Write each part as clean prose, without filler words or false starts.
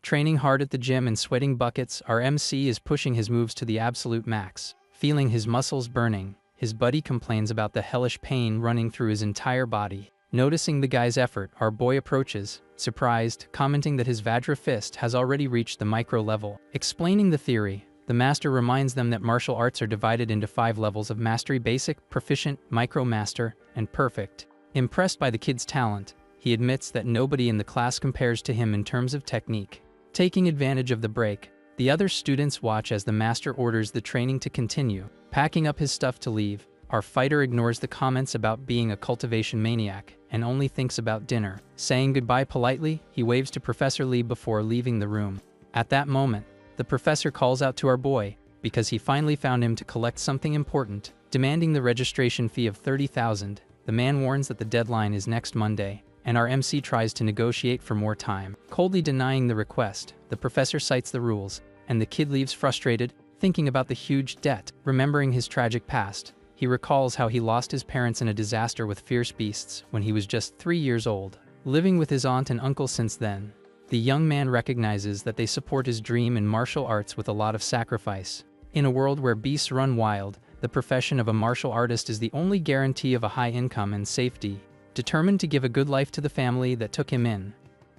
Training hard at the gym and sweating buckets, our MC is pushing his moves to the absolute max. Feeling his muscles burning, his buddy complains about the hellish pain running through his entire body. Noticing the guy's effort, our boy approaches, surprised, commenting that his Vajra fist has already reached the micro level. Explaining the theory, the master reminds them that martial arts are divided into 5 levels of mastery: basic, proficient, micro master, and perfect. Impressed by the kid's talent, he admits that nobody in the class compares to him in terms of technique. Taking advantage of the break, the other students watch as the master orders the training to continue. Packing up his stuff to leave, our fighter ignores the comments about being a cultivation maniac and only thinks about dinner. Saying goodbye politely, he waves to Professor Lee before leaving the room. At that moment, the professor calls out to our boy because he finally found him to collect something important, demanding the registration fee of 30,000. The man warns that the deadline is next Monday, and our MC tries to negotiate for more time. Coldly denying the request, the professor cites the rules, and the kid leaves frustrated, thinking about the huge debt. Remembering his tragic past, he recalls how he lost his parents in a disaster with fierce beasts when he was just 3 years old. Living with his aunt and uncle since then, the young man recognizes that they support his dream in martial arts with a lot of sacrifice. In a world where beasts run wild, the profession of a martial artist is the only guarantee of a high income and safety. Determined to give a good life to the family that took him in,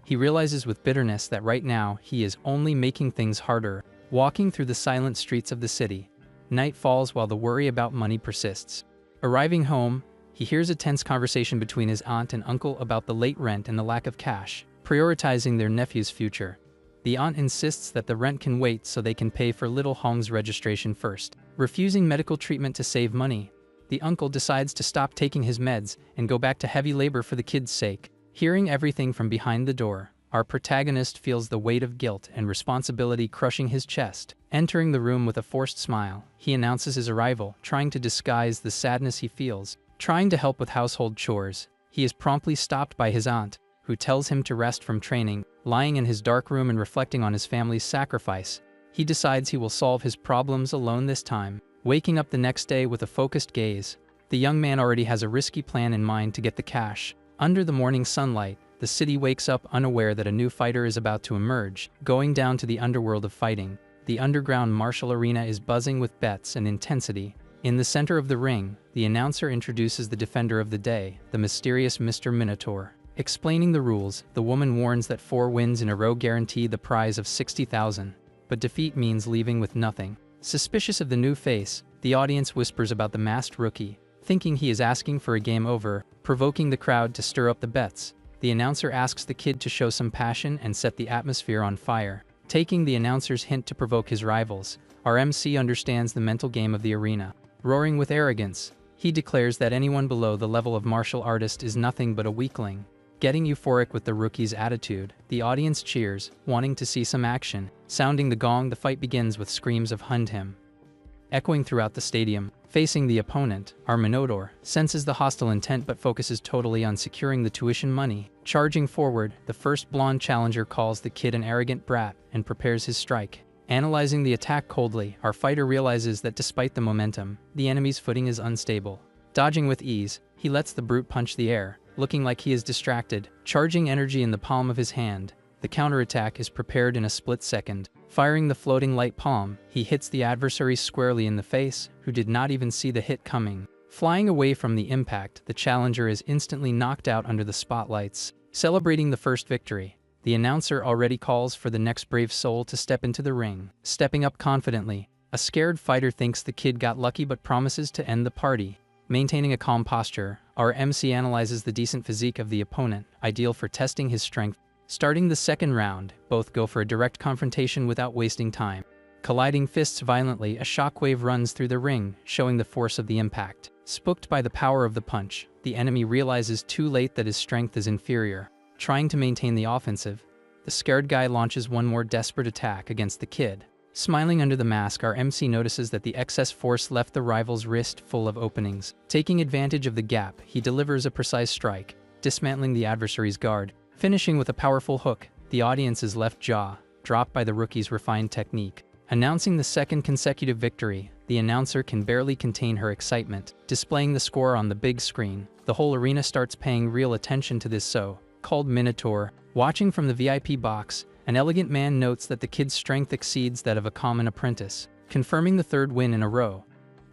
he realizes with bitterness that right now he is only making things harder. Walking through the silent streets of the city, night falls while the worry about money persists. Arriving home, he hears a tense conversation between his aunt and uncle about the late rent and the lack of cash. Prioritizing their nephew's future, the aunt insists that the rent can wait so they can pay for little Hong's registration first. Refusing medical treatment to save money, the uncle decides to stop taking his meds and go back to heavy labor for the kid's sake. Hearing everything from behind the door, our protagonist feels the weight of guilt and responsibility crushing his chest. Entering the room with a forced smile, he announces his arrival, trying to disguise the sadness he feels. Trying to help with household chores, he is promptly stopped by his aunt, who tells him to rest from training. Lying in his dark room and reflecting on his family's sacrifice, he decides he will solve his problems alone this time. Waking up the next day with a focused gaze, the young man already has a risky plan in mind to get the cash. Under the morning sunlight, the city wakes up unaware that a new fighter is about to emerge. Going down to the underworld of fighting, the underground martial arena is buzzing with bets and intensity. In the center of the ring, the announcer introduces the defender of the day, the mysterious Mr. Minotaur. Explaining the rules, the woman warns that 4 wins in a row guarantee the prize of 60,000, but defeat means leaving with nothing. Suspicious of the new face, the audience whispers about the masked rookie, thinking he is asking for a game over, provoking the crowd to stir up the bets. The announcer asks the kid to show some passion and set the atmosphere on fire. Taking the announcer's hint to provoke his rivals, our MC understands the mental game of the arena. Roaring with arrogance, he declares that anyone below the level of martial artist is nothing but a weakling. Getting euphoric with the rookie's attitude, the audience cheers, wanting to see some action. Sounding the gong, the fight begins with screams of "Hund him!" echoing throughout the stadium. Facing the opponent, our Minotaur senses the hostile intent but focuses totally on securing the tuition money. Charging forward, the first blonde challenger calls the kid an arrogant brat and prepares his strike. Analyzing the attack coldly, our fighter realizes that despite the momentum, the enemy's footing is unstable. Dodging with ease, he lets the brute punch the air, looking like he is distracted. Charging energy in the palm of his hand, the counterattack is prepared in a split second. Firing the floating light palm, he hits the adversary squarely in the face, who did not even see the hit coming. Flying away from the impact, the challenger is instantly knocked out under the spotlights. Celebrating the first victory, the announcer already calls for the next brave soul to step into the ring. Stepping up confidently, a scared fighter thinks the kid got lucky but promises to end the party. Maintaining a calm posture, our MC analyzes the decent physique of the opponent, ideal for testing his strength. Starting the second round, both go for a direct confrontation without wasting time. Colliding fists violently, a shockwave runs through the ring, showing the force of the impact. Spooked by the power of the punch, the enemy realizes too late that his strength is inferior. Trying to maintain the offensive, the scared guy launches one more desperate attack against the kid. Smiling under the mask, our MC notices that the excess force left the rival's wrist full of openings. Taking advantage of the gap, he delivers a precise strike, dismantling the adversary's guard. Finishing with a powerful hook, the audience's left jaw dropped by the rookie's refined technique. Announcing the second consecutive victory, the announcer can barely contain her excitement. Displaying the score on the big screen, the whole arena starts paying real attention to this so-called Minotaur. Watching from the VIP box, An elegant man notes that the kid's strength exceeds that of a common apprentice, confirming the third win in a row.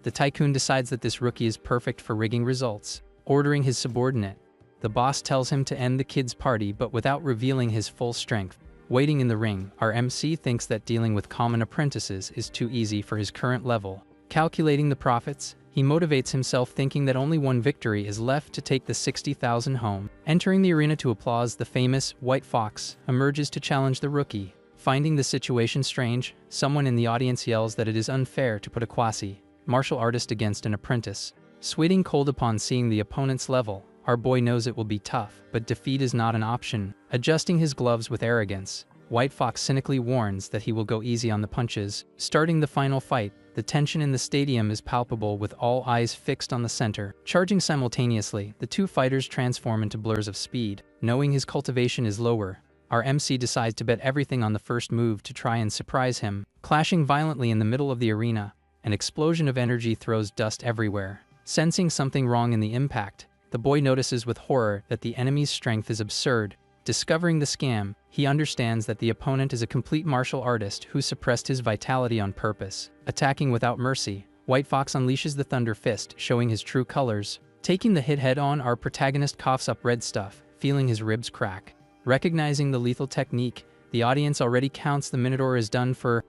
The tycoon decides that this rookie is perfect for rigging results, ordering his subordinate. The boss tells him to end the kid's party but without revealing his full strength. Waiting in the ring, our MC thinks that dealing with common apprentices is too easy for his current level. Calculating the profits, he motivates himself thinking that only one victory is left to take the 60,000 home. Entering the arena to applause, the famous White Fox emerges to challenge the rookie. Finding the situation strange, someone in the audience yells that it is unfair to put a quasi-martial artist against an apprentice. Sweating cold upon seeing the opponent's level, our boy knows it will be tough, but defeat is not an option. Adjusting his gloves with arrogance, White Fox cynically warns that he will go easy on the punches. Starting the final fight, the tension in the stadium is palpable with all eyes fixed on the center. Charging simultaneously, the two fighters transform into blurs of speed. Knowing his cultivation is lower, our MC decides to bet everything on the first move to try and surprise him. Clashing violently in the middle of the arena, an explosion of energy throws dust everywhere. Sensing something wrong in the impact, the boy notices with horror that the enemy's strength is absurd. Discovering the scam, he understands that the opponent is a complete martial artist who suppressed his vitality on purpose. Attacking without mercy, White Fox unleashes the Thunder Fist, showing his true colors. Taking the hit head-on, our protagonist coughs up red stuff, feeling his ribs crack. Recognizing the lethal technique, the audience already counts the Minotaur as done for.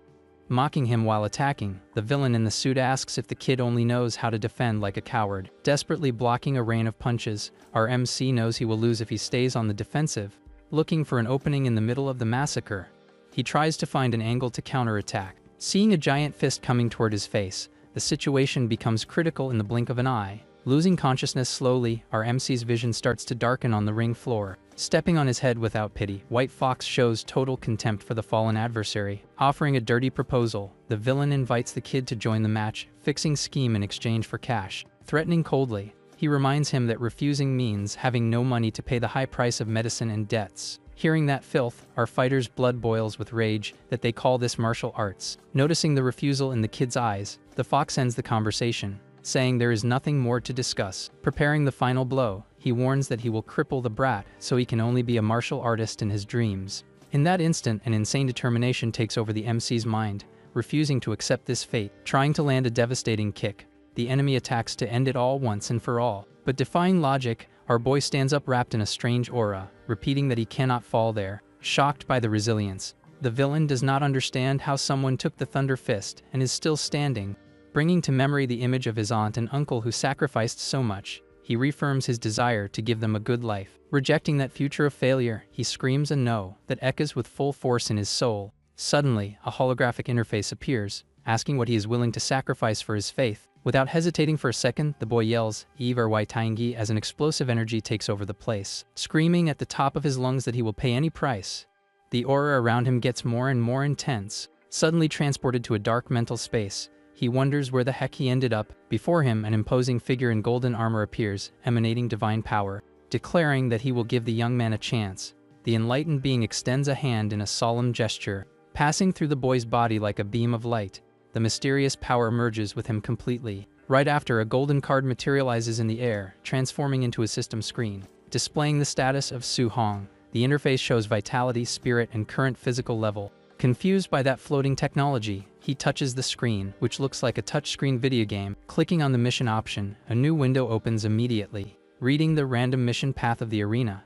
Mocking him while attacking, the villain in the suit asks if the kid only knows how to defend like a coward. Desperately blocking a rain of punches, our MC knows he will lose if he stays on the defensive. Looking for an opening in the middle of the massacre, he tries to find an angle to counterattack. Seeing a giant fist coming toward his face, the situation becomes critical in the blink of an eye. Losing consciousness slowly, our MC's vision starts to darken on the ring floor. Stepping on his head without pity, White Fox shows total contempt for the fallen adversary. Offering a dirty proposal, the villain invites the kid to join the match, fixing scheme in exchange for cash. Threatening coldly, he reminds him that refusing means having no money to pay the high price of medicine and debts. Hearing that filth, our fighter's blood boils with rage that they call this martial arts. Noticing the refusal in the kid's eyes, the fox ends the conversation, saying there is nothing more to discuss. Preparing the final blow, he warns that he will cripple the brat so he can only be a martial artist in his dreams. In that instant, an insane determination takes over the MC's mind, refusing to accept this fate. Trying to land a devastating kick, the enemy attacks to end it all once and for all. But defying logic, our boy stands up wrapped in a strange aura, repeating that he cannot fall there. Shocked by the resilience, the villain does not understand how someone took the Thunder Fist and is still standing. Bringing to memory the image of his aunt and uncle who sacrificed so much, he reaffirms his desire to give them a good life. Rejecting that future of failure, he screams a no that echoes with full force in his soul. Suddenly, a holographic interface appears, asking what he is willing to sacrifice for his faith. Without hesitating for a second, the boy yells, "Eve or Waitaingi," as an explosive energy takes over the place. Screaming at the top of his lungs that he will pay any price, the aura around him gets more and more intense. Suddenly transported to a dark mental space, he wonders where the heck he ended up. Before him, an imposing figure in golden armor appears, emanating divine power. Declaring that he will give the young man a chance, the enlightened being extends a hand in a solemn gesture. Passing through the boy's body like a beam of light, the mysterious power merges with him completely. Right after, a golden card materializes in the air, transforming into a system screen. Displaying the status of Su Hong, the interface shows vitality, spirit, and current physical level. Confused by that floating technology, he touches the screen, which looks like a touchscreen video game. Clicking on the mission option, a new window opens immediately. Reading the random mission path of the arena,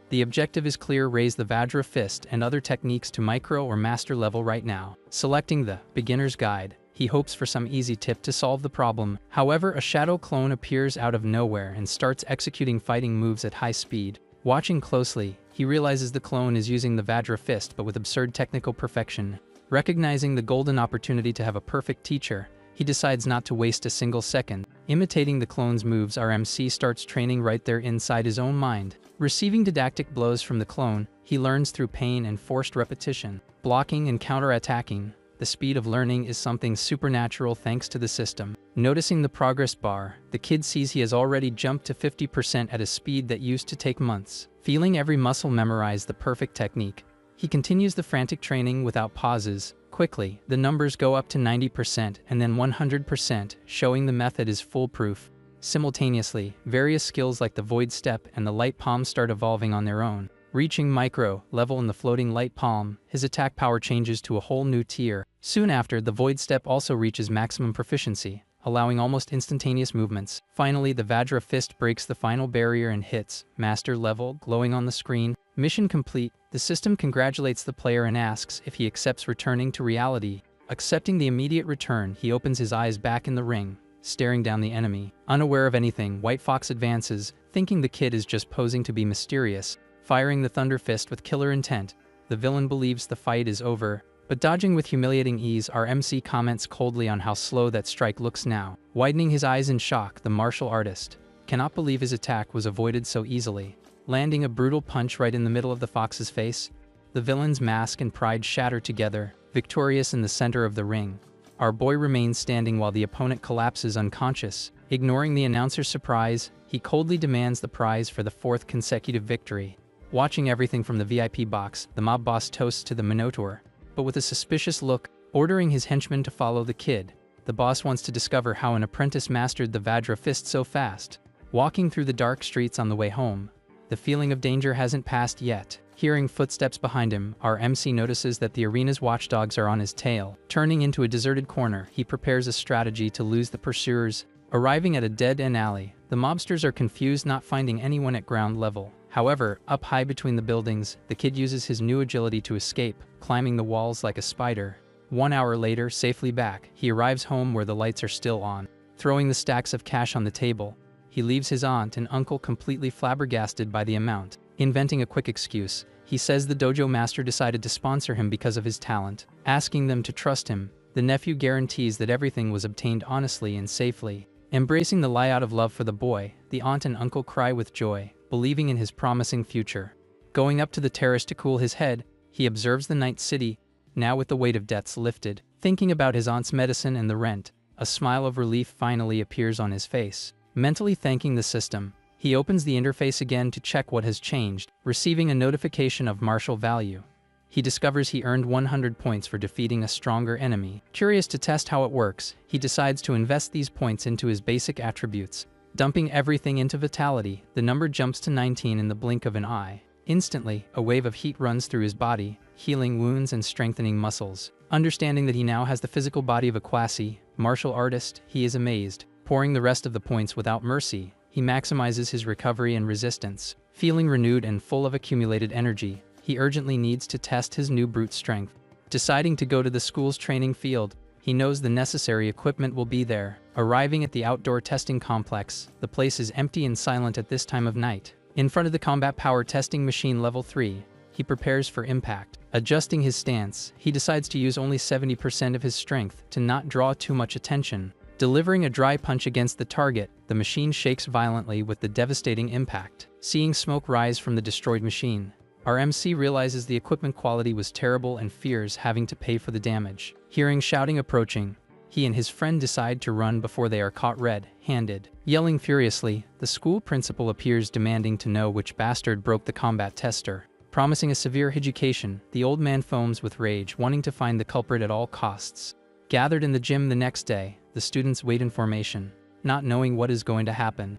the objective is clear: raise the Vajra Fist and other techniques to micro or master level right now. Selecting the beginner's guide, he hopes for some easy tip to solve the problem. However, a shadow clone appears out of nowhere and starts executing fighting moves at high speed. Watching closely, he realizes the clone is using the Vajra Fist but with absurd technical perfection. Recognizing the golden opportunity to have a perfect teacher, he decides not to waste a single second. Imitating the clone's moves, our MC starts training right there inside his own mind. Receiving didactic blows from the clone, he learns through pain and forced repetition. Blocking and counter-attacking, the speed of learning is something supernatural thanks to the system. Noticing the progress bar, the kid sees he has already jumped to 50% at a speed that used to take months. Feeling every muscle memorize the perfect technique, he continues the frantic training without pauses. Quickly, the numbers go up to 90% and then 100%, showing the method is foolproof. Simultaneously, various skills like the Void Step and the Light Palm start evolving on their own. Reaching micro level in the floating light palm, his attack power changes to a whole new tier. Soon after, the void step also reaches maximum proficiency, allowing almost instantaneous movements. Finally, the Vajra fist breaks the final barrier and hits master level, glowing on the screen. Mission complete. The system congratulates the player and asks if he accepts returning to reality. Accepting the immediate return, he opens his eyes back in the ring, staring down the enemy. Unaware of anything, White Fox advances, thinking the kid is just posing to be mysterious, firing the Thunder Fist with killer intent. The villain believes the fight is over, but dodging with humiliating ease, our MC comments coldly on how slow that strike looks now. Widening his eyes in shock, the martial artist cannot believe his attack was avoided so easily. Landing a brutal punch right in the middle of the fox's face, the villain's mask and pride shatter together, victorious in the center of the ring. Our boy remains standing while the opponent collapses unconscious. Ignoring the announcer's surprise, he coldly demands the prize for the 4th consecutive victory. Watching everything from the VIP box, the mob boss toasts to the Minotaur, but with a suspicious look, ordering his henchmen to follow the kid. The boss wants to discover how an apprentice mastered the Vajra fist so fast. Walking through the dark streets on the way home, the feeling of danger hasn't passed yet. Hearing footsteps behind him, our MC notices that the arena's watchdogs are on his tail. Turning into a deserted corner, he prepares a strategy to lose the pursuers. Arriving at a dead-end alley, the mobsters are confused, not finding anyone at ground level. However, up high between the buildings, the kid uses his new agility to escape, climbing the walls like a spider. 1 hour later, safely back, he arrives home where the lights are still on. Throwing the stacks of cash on the table, he leaves his aunt and uncle completely flabbergasted by the amount. Inventing a quick excuse, he says the dojo master decided to sponsor him because of his talent. Asking them to trust him, the nephew guarantees that everything was obtained honestly and safely. Embracing the lie out of love for the boy, the aunt and uncle cry with joy, believing in his promising future. Going up to the terrace to cool his head, he observes the night city, now with the weight of debts lifted. Thinking about his aunt's medicine and the rent, a smile of relief finally appears on his face. Mentally thanking the system, he opens the interface again to check what has changed, receiving a notification of martial value. He discovers he earned 100 points for defeating a stronger enemy. Curious to test how it works, he decides to invest these points into his basic attributes. Dumping everything into vitality, the number jumps to 19 in the blink of an eye. Instantly, a wave of heat runs through his body, healing wounds and strengthening muscles. Understanding that he now has the physical body of a classy martial artist, he is amazed. Pouring the rest of the points without mercy, he maximizes his recovery and resistance. Feeling renewed and full of accumulated energy, he urgently needs to test his new brute strength. Deciding to go to the school's training field, he knows the necessary equipment will be there. Arriving at the outdoor testing complex, the place is empty and silent at this time of night. In front of the combat power testing machine level 3, he prepares for impact. Adjusting his stance, he decides to use only 70% of his strength to not draw too much attention. Delivering a dry punch against the target, the machine shakes violently with the devastating impact. Seeing smoke rise from the destroyed machine, our MC realizes the equipment quality was terrible and fears having to pay for the damage. Hearing shouting approaching, he and his friend decide to run before they are caught red-handed. Yelling furiously, the school principal appears, demanding to know which bastard broke the combat tester. Promising a severe education, the old man foams with rage, wanting to find the culprit at all costs. Gathered in the gym the next day, the students wait in formation, not knowing what is going to happen.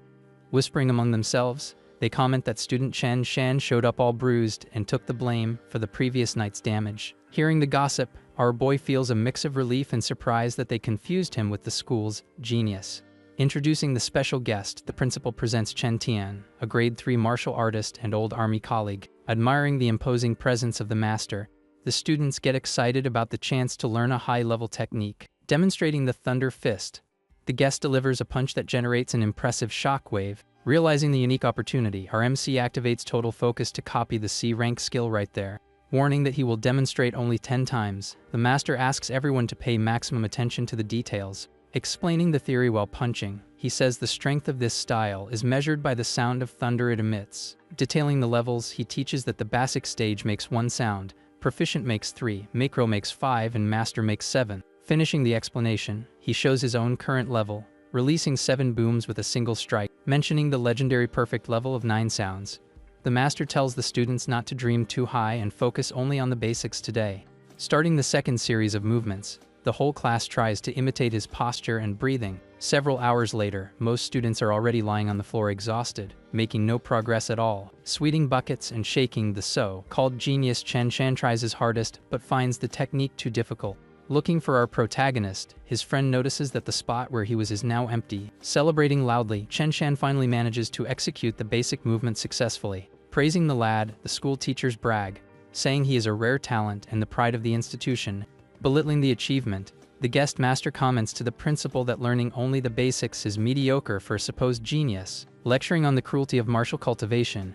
Whispering among themselves, they comment that student Chen Shan showed up all bruised and took the blame for the previous night's damage. Hearing the gossip, our boy feels a mix of relief and surprise that they confused him with the school's genius. Introducing the special guest, the principal presents Chen Tian, a grade 3 martial artist and old army colleague. Admiring the imposing presence of the master, the students get excited about the chance to learn a high-level technique. Demonstrating the Thunder Fist, the guest delivers a punch that generates an impressive shockwave. Realizing the unique opportunity, our MC activates total focus to copy the C-rank skill right there. Warning that he will demonstrate only 10 times, the master asks everyone to pay maximum attention to the details. Explaining the theory while punching, he says the strength of this style is measured by the sound of thunder it emits. Detailing the levels, he teaches that the basic stage makes 1 sound, proficient makes 3, macro makes 5, and master makes 7. Finishing the explanation, he shows his own current level, releasing 7 booms with a single strike. Mentioning the legendary perfect level of 9 sounds, the master tells the students not to dream too high and focus only on the basics today. Starting the second series of movements, the whole class tries to imitate his posture and breathing. Several hours later, most students are already lying on the floor exhausted, making no progress at all. Sweating buckets and shaking, the so-called genius Chen Shan tries his hardest but finds the technique too difficult. Looking for our protagonist, his friend notices that the spot where he was is now empty. Celebrating loudly, Chen Shan finally manages to execute the basic movement successfully. Praising the lad, the school teachers brag, saying he is a rare talent and the pride of the institution. Belittling the achievement, the guest master comments to the principal that learning only the basics is mediocre for a supposed genius. Lecturing on the cruelty of martial cultivation,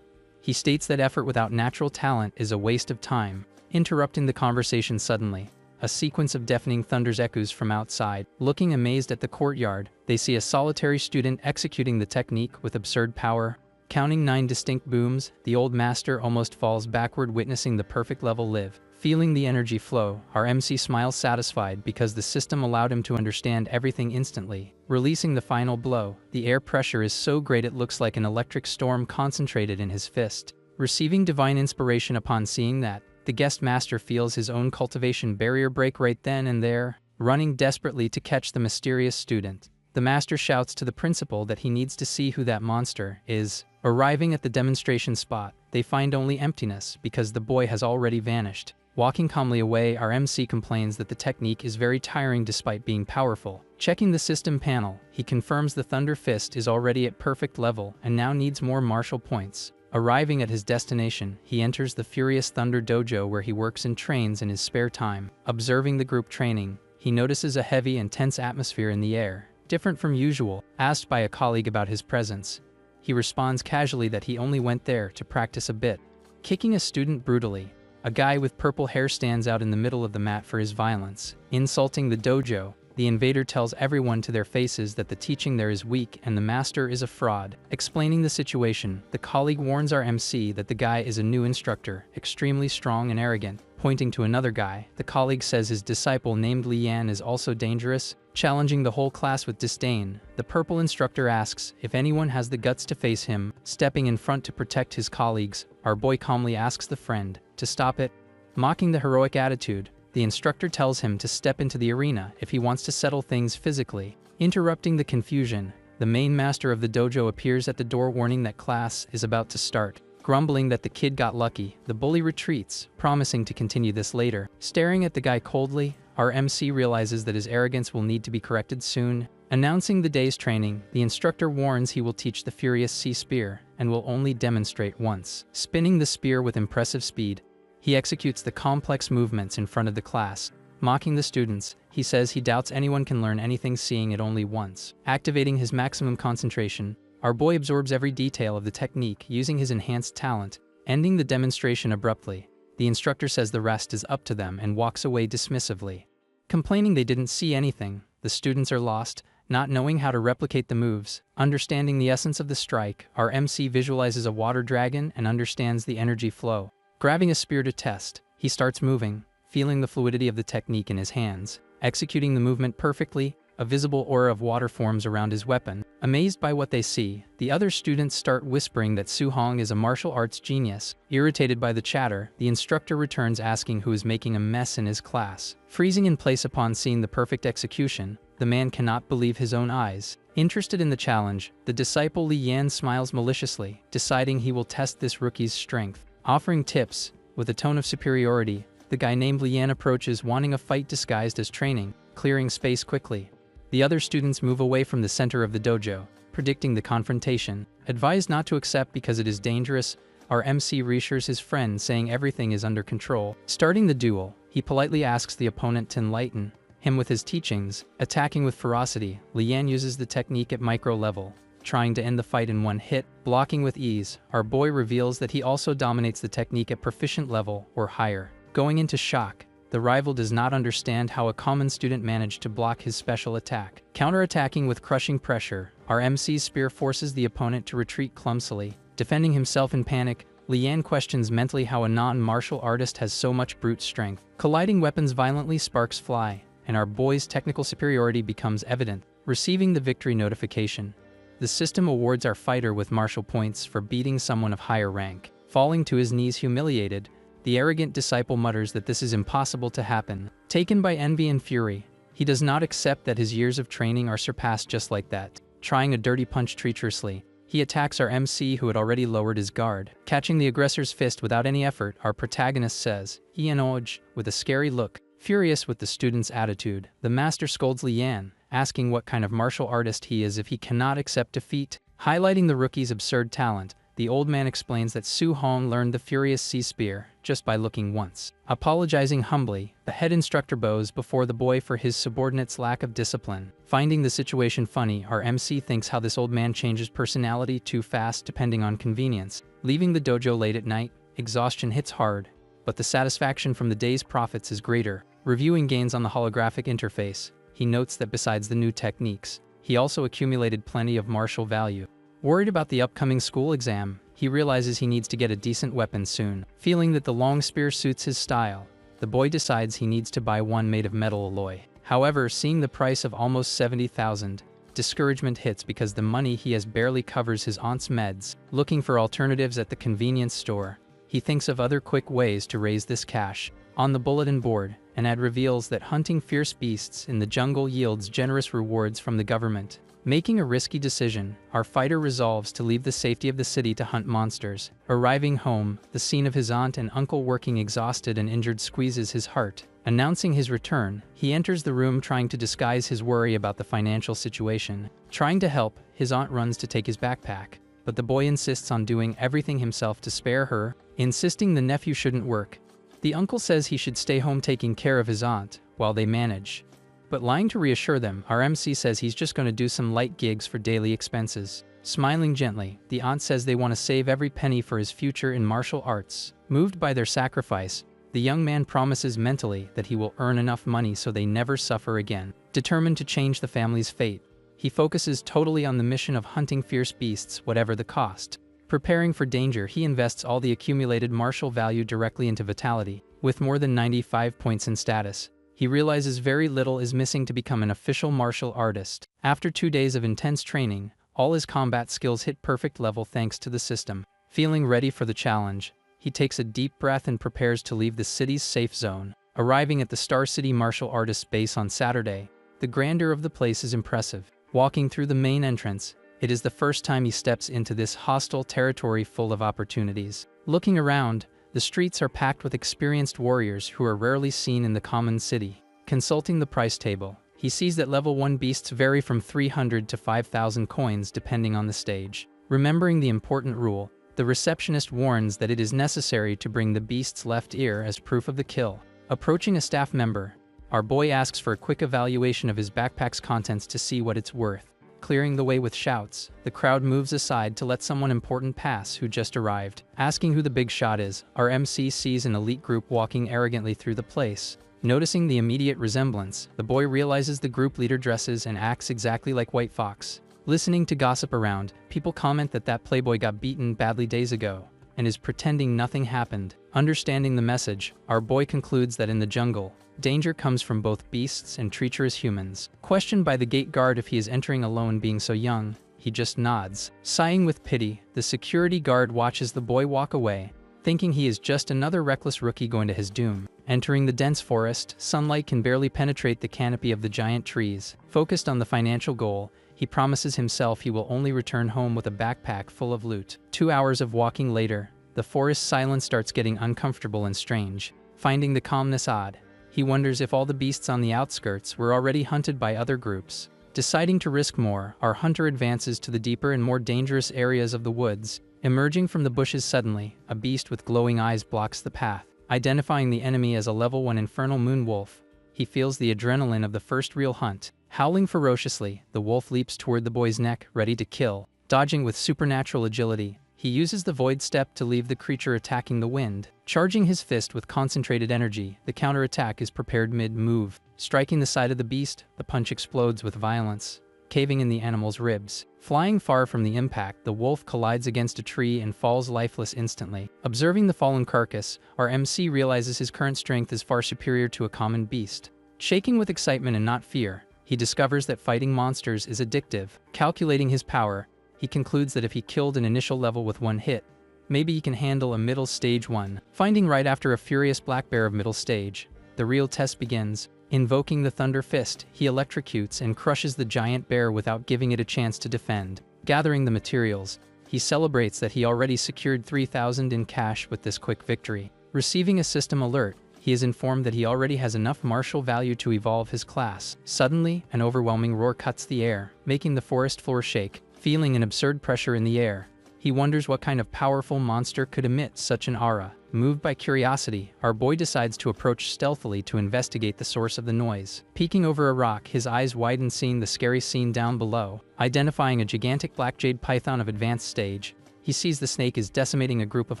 he states that effort without natural talent is a waste of time. Interrupting the conversation suddenly, a sequence of deafening thunders echoes from outside. Looking amazed at the courtyard, they see a solitary student executing the technique with absurd power. Counting 9 distinct booms, the old master almost falls backward, witnessing the perfect level live. Feeling the energy flow, our MC smiles satisfied because the system allowed him to understand everything instantly. Releasing the final blow, the air pressure is so great it looks like an electric storm concentrated in his fist. Receiving divine inspiration upon seeing that, the guest master feels his own cultivation barrier break right then and there. Running desperately to catch the mysterious student, the master shouts to the principal that he needs to see who that monster is. Arriving at the demonstration spot, they find only emptiness because the boy has already vanished. Walking calmly away, our MC complains that the technique is very tiring despite being powerful. Checking the system panel, he confirms the Thunder Fist is already at perfect level and now needs more martial points. Arriving at his destination, he enters the Furious Thunder Dojo where he works and trains in his spare time. Observing the group training, he notices a heavy and tense atmosphere in the air, different from usual. Asked by a colleague about his presence, he responds casually that he only went there to practice a bit. Kicking a student brutally, a guy with purple hair stands out in the middle of the mat for his violence. Insulting the dojo, the invader tells everyone to their faces that the teaching there is weak and the master is a fraud. Explaining the situation, the colleague warns our MC that the guy is a new instructor, extremely strong and arrogant. Pointing to another guy, the colleague says his disciple named Li Yan is also dangerous. Challenging the whole class with disdain, the purple instructor asks if anyone has the guts to face him. Stepping in front to protect his colleagues, our boy calmly asks the friend to stop it. Mocking the heroic attitude, the instructor tells him to step into the arena if he wants to settle things physically. Interrupting the confusion, the main master of the dojo appears at the door warning that class is about to start. Grumbling that the kid got lucky, the bully retreats, promising to continue this later. Staring at the guy coldly, our MC realizes that his arrogance will need to be corrected soon. Announcing the day's training, the instructor warns he will teach the Furious Sea Spear and will only demonstrate once. Spinning the spear with impressive speed, he executes the complex movements in front of the class. Mocking the students, he says he doubts anyone can learn anything seeing it only once. Activating his maximum concentration, our boy absorbs every detail of the technique using his enhanced talent. Ending the demonstration abruptly, the instructor says the rest is up to them and walks away dismissively. Complaining they didn't see anything, the students are lost, not knowing how to replicate the moves. Understanding the essence of the strike, our MC visualizes a water dragon and understands the energy flow. Grabbing a spear to test, he starts moving, feeling the fluidity of the technique in his hands. Executing the movement perfectly, a visible aura of water forms around his weapon. Amazed by what they see, the other students start whispering that Su Hong is a martial arts genius. Irritated by the chatter, the instructor returns asking who is making a mess in his class. Freezing in place upon seeing the perfect execution, the man cannot believe his own eyes. Interested in the challenge, the disciple Li Yan smiles maliciously, deciding he will test this rookie's strength. Offering tips, with a tone of superiority, the guy named Li Yan approaches, wanting a fight disguised as training. Clearing space quickly, the other students move away from the center of the dojo, predicting the confrontation. Advised not to accept because it is dangerous, our MC reassures his friend saying everything is under control. Starting the duel, he politely asks the opponent to enlighten him with his teachings. Attacking with ferocity, Li Yan uses the technique at micro level, trying to end the fight in one hit. Blocking with ease, our boy reveals that he also dominates the technique at proficient level or higher. Going into shock, the rival does not understand how a common student managed to block his special attack. Counterattacking with crushing pressure, our MC's spear forces the opponent to retreat clumsily. Defending himself in panic, Li Yan questions mentally how a non-martial artist has so much brute strength. Colliding weapons violently, sparks fly, and our boy's technical superiority becomes evident. Receiving the victory notification, the system awards our fighter with martial points for beating someone of higher rank. Falling to his knees humiliated, the arrogant disciple mutters that this is impossible to happen. Taken by envy and fury, He does not accept that his years of training are surpassed just like that. Trying a dirty punch treacherously, he attacks our MC who had already lowered his guard. Catching the aggressor's fist without any effort, our protagonist says, "Ianoj," with a scary look. Furious with the student's attitude, the master scolds Lian, asking what kind of martial artist he is if he cannot accept defeat. Highlighting the rookie's absurd talent, the old man explains that Su Hong learned the furious sea spear just by looking once. Apologizing humbly, the head instructor bows before the boy for his subordinate's lack of discipline. Finding the situation funny, our MC thinks how this old man changes personality too fast depending on convenience. Leaving the dojo late at night, exhaustion hits hard, but the satisfaction from the day's profits is greater. Reviewing gains on the holographic interface, he notes that besides the new techniques, he also accumulated plenty of martial value. Worried about the upcoming school exam, he realizes he needs to get a decent weapon soon. Feeling that the long spear suits his style, the boy decides he needs to buy one made of metal alloy. However, seeing the price of almost 70,000, discouragement hits because the money he has barely covers his aunt's meds. Looking for alternatives at the convenience store, he thinks of other quick ways to raise this cash. On the bulletin board, an ad reveals that hunting fierce beasts in the jungle yields generous rewards from the government. Making a risky decision, our fighter resolves to leave the safety of the city to hunt monsters. Arriving home, the scene of his aunt and uncle working exhausted and injured squeezes his heart. Announcing his return, he enters the room trying to disguise his worry about the financial situation. Trying to help, his aunt runs to take his backpack, but the boy insists on doing everything himself to spare her, insisting the nephew shouldn't work. The uncle says he should stay home taking care of his aunt, while they manage. But lying to reassure them, our MC says he's just going to do some light gigs for daily expenses. Smiling gently, the aunt says they want to save every penny for his future in martial arts. Moved by their sacrifice, the young man promises mentally that he will earn enough money so they never suffer again. Determined to change the family's fate, he focuses totally on the mission of hunting fierce beasts, whatever the cost. Preparing for danger, he invests all the accumulated martial value directly into vitality. With more than 95 points in status, he realizes very little is missing to become an official martial artist. After 2 days of intense training, all his combat skills hit perfect level thanks to the system. Feeling ready for the challenge, he takes a deep breath and prepares to leave the city's safe zone. Arriving at the Star City Martial Artists base on Saturday, the grandeur of the place is impressive. Walking through the main entrance, it is the first time he steps into this hostile territory full of opportunities. Looking around, the streets are packed with experienced warriors who are rarely seen in the common city. Consulting the price table, he sees that level 1 beasts vary from 300 to 5,000 coins depending on the stage. Remembering the important rule, the receptionist warns that it is necessary to bring the beast's left ear as proof of the kill. Approaching a staff member, our boy asks for a quick evaluation of his backpack's contents to see what it's worth. Clearing the way with shouts, the crowd moves aside to let someone important pass who just arrived. Asking who the big shot is, our MC sees an elite group walking arrogantly through the place. Noticing the immediate resemblance, the boy realizes the group leader dresses and acts exactly like White Fox. Listening to gossip around, people comment that playboy got beaten badly days ago and is pretending nothing happened. Understanding the message, our boy concludes that in the jungle, danger comes from both beasts and treacherous humans. Questioned by the gate guard if he is entering alone being so young, he just nods. Sighing with pity, the security guard watches the boy walk away, thinking he is just another reckless rookie going to his doom. Entering the dense forest, sunlight can barely penetrate the canopy of the giant trees. Focused on the financial goal, he promises himself he will only return home with a backpack full of loot. 2 hours of walking later, the forest silence starts getting uncomfortable and strange. Finding the calmness odd, he wonders if all the beasts on the outskirts were already hunted by other groups. Deciding to risk more, our hunter advances to the deeper and more dangerous areas of the woods. Emerging from the bushes suddenly, a beast with glowing eyes blocks the path. Identifying the enemy as a level 1 infernal moon wolf, he feels the adrenaline of the first real hunt. Howling ferociously, the wolf leaps toward the boy's neck, ready to kill. Dodging with supernatural agility, he uses the void step to leave the creature attacking the wind. Charging his fist with concentrated energy, the counterattack is prepared mid-move. Striking the side of the beast, the punch explodes with violence, caving in the animal's ribs. Flying far from the impact, the wolf collides against a tree and falls lifeless instantly. Observing the fallen carcass, our MC realizes his current strength is far superior to a common beast. Shaking with excitement and not fear, he discovers that fighting monsters is addictive. Calculating his power, he concludes that if he killed an initial level with 1 hit, maybe he can handle a middle stage one. Finding right after a furious black bear of middle stage, the real test begins. Invoking the Thunder Fist, he electrocutes and crushes the giant bear without giving it a chance to defend. Gathering the materials, he celebrates that he already secured 3,000 in cash with this quick victory. Receiving a system alert, he is informed that he already has enough martial value to evolve his class. Suddenly, an overwhelming roar cuts the air, making the forest floor shake. Feeling an absurd pressure in the air, he wonders what kind of powerful monster could emit such an aura. Moved by curiosity, our boy decides to approach stealthily to investigate the source of the noise. Peeking over a rock, his eyes widen, seeing the scary scene down below. Identifying a gigantic black jade python of advanced stage, he sees the snake is decimating a group of